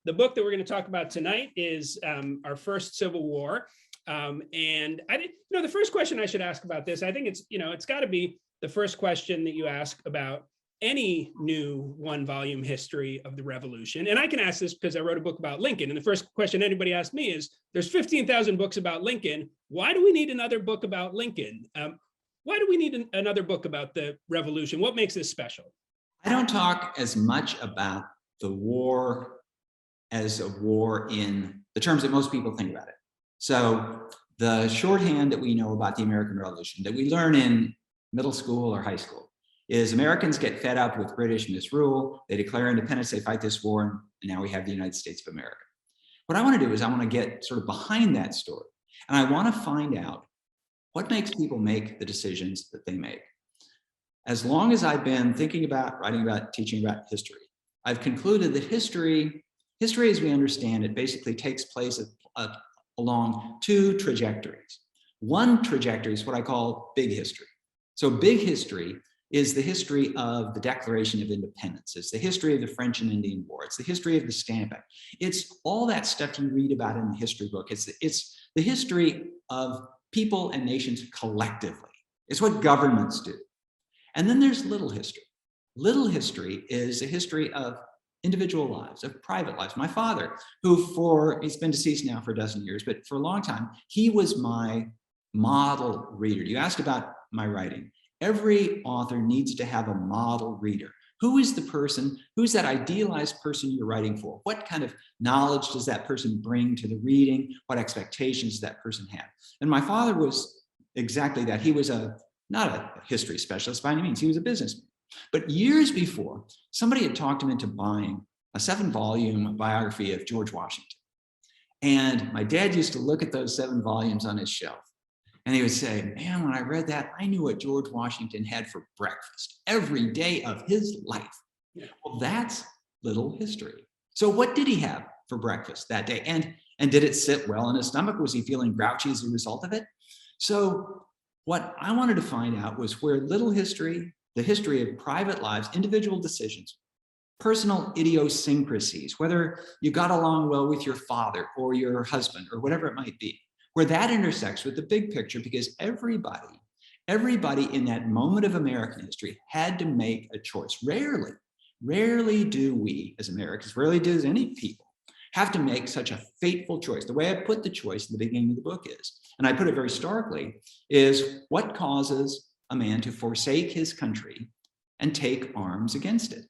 The book that we're going to talk about tonight is Our First Civil War. And I didn't, the first question I should ask about this, I think it's got to be the first question that you ask about any new one-volume history of the Revolution. And I can ask this because I wrote a book about Lincoln. And the first question anybody asked me is, there's 15,000 books about Lincoln. Why do we need another book about Lincoln? Why do we need another book about the Revolution? What makes this special? I don't talk as much about the war as a war in the terms that most people think about it. So the shorthand that we know about the American Revolution that we learn in middle school or high school is Americans get fed up with British misrule, they declare independence, they fight this war, and now we have the United States of America. What I want to do is I want to get sort of behind that story, and I want to find out what makes people make the decisions that they make. As long as I've been thinking about, writing about, teaching about history, I've concluded that history as we understand it basically takes place along two trajectories. One trajectory is what I call big history. So big history is the history of the Declaration of Independence. It's the history of the French and Indian War. It's the history of the Stamp Act. It's all that stuff you read about in the history book. It's the history of people and nations collectively. It's what governments do. And then there's little history. Little history is the history of individual lives, of private lives. My father, he's been deceased now for a dozen years, but for a long time, he was my model reader. You asked about my writing. Every author needs to have a model reader. Who is the person, who's that idealized person you're writing for? What kind of knowledge does that person bring to the reading? What expectations does that person have? And my father was exactly that. He was not a history specialist by any means, he was a businessman. But years before, somebody had talked him into buying a 7-volume biography of George Washington. And my dad used to look at those 7 volumes on his shelf. And he would say, man, when I read that, I knew what George Washington had for breakfast every day of his life. Yeah. Well, that's little history. So what did he have for breakfast that day? And did it sit well in his stomach? Was he feeling grouchy as a result of it? So what I wanted to find out was where little history, the history of private lives, individual decisions, personal idiosyncrasies, whether you got along well with your father or your husband or whatever it might be, where that intersects with the big picture, because everybody in that moment of American history had to make a choice. Rarely do we as Americans, rarely does any people have to make such a fateful choice. The way I put the choice in the beginning of the book is, and I put it very starkly, is what causes a man to forsake his country and take arms against it?